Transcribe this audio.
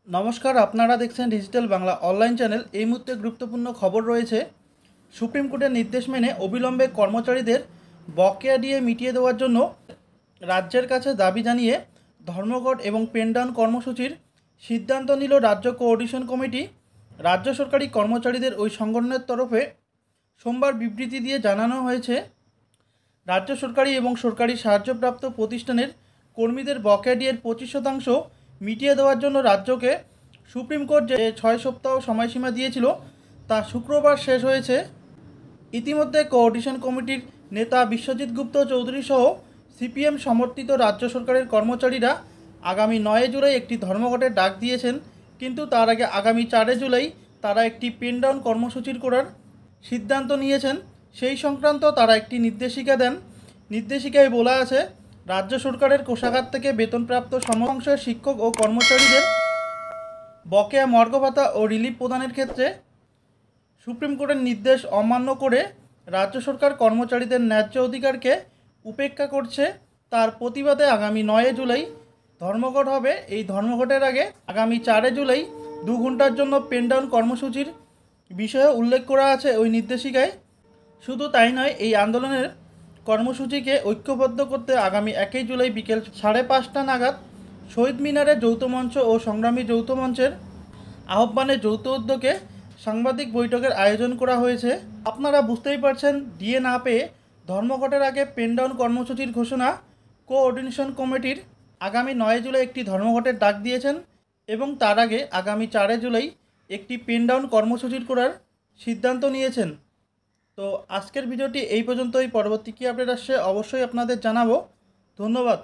নমস্কার, আপনারা দেখছেন ডিজিটাল বাংলা অনলাইন চ্যানেল। এই মুহূর্তে গুরুত্বপূর্ণ খবর রয়েছে। সুপ্রিম কোর্টের নির্দেশ মেনে অবিলম্বে কর্মচারীদের বকেয়া দিয়ে মিটিয়ে দেওয়ার জন্য রাজ্যের কাছে দাবি জানিয়ে ধর্মঘট এবং পেনডাউন কর্মসূচির সিদ্ধান্ত নিল রাজ্য কোঅর্ডিনেশন কমিটি। রাজ্য সরকারি কর্মচারীদের ওই সংগঠনের তরফে সোমবার বিবৃতি দিয়ে জানানো হয়েছে, রাজ্য সরকারি এবং সরকারি সাহায্যপ্রাপ্ত প্রতিষ্ঠানের কর্মীদের বকেয়া ডিয়ের 25% মিটিয়ে দেওয়ার জন্য রাজ্যকে সুপ্রিম কোর্ট যে 6 সপ্তাহ সময়সীমা দিয়েছিল তা শুক্রবার শেষ হয়েছে। ইতিমধ্যে কোঅর্ডিনেশন কমিটির নেতা বিশ্বজিৎ গুপ্ত চৌধুরী সহ সিপিএম সমর্থিত রাজ্য সরকারের কর্মচারীরা আগামী 9 জুলাই একটি ধর্মঘটের ডাক দিয়েছেন, কিন্তু তার আগে আগামী 4 জুলাই তারা একটি পেনডাউন কর্মসূচির করার সিদ্ধান্ত নিয়েছেন। সেই সংক্রান্ত তারা একটি নির্দেশিকা দেন। নির্দেশিকায় বলা আছে, রাজ্য সরকারের কোষাগার থেকে বেতনপ্রাপ্ত সমঅংশের শিক্ষক ও কর্মচারীদের বকেয়া মর্গ ভাতা ও রিলিফ প্রদানের ক্ষেত্রে সুপ্রিম কোর্টের নির্দেশ অমান্য করে রাজ্য সরকার কর্মচারীদের ন্যায্য অধিকারকে উপেক্ষা করছে। তার প্রতিবাদে আগামী 9 জুলাই ধর্মঘট হবে। এই ধর্মঘটের আগে আগামী 4 জুলাই 2 ঘন্টার জন্য পেনডাউন কর্মসূচির বিষয়ে উল্লেখ করা আছে ওই নির্দেশিকায়। শুধু তাই নয়, এই আন্দোলনের কর্মসূচিকে ঐক্যবদ্ধ করতে আগামী 1 জুলাই বিকেল 5:30 নাগাদ শহীদ মিনারে যৌথ মঞ্চ ও সংগ্রামী যৌথ মঞ্চের আহ্বানে যৌথ উদ্যোগে সাংবাদিক বৈঠকের আয়োজন করা হয়েছে। আপনারা বুঝতেই পারছেন, ডিএ না পেয়ে ধর্মঘটের আগে পেনডাউন কর্মসূচির ঘোষণা। কোঅর্ডিনেশন কমিটির আগামী 9 জুলাই একটি ধর্মঘটের ডাক দিয়েছেন এবং তার আগে আগামী 4 জুলাই একটি পেনডাউন কর্মসূচির করার সিদ্ধান্ত নিয়েছেন। তো আজকের ভিডিওটি এই পর্যন্তই। পরবর্তী কী আপডেট আসছে অবশ্যই আপনাদের জানাবো। ধন্যবাদ।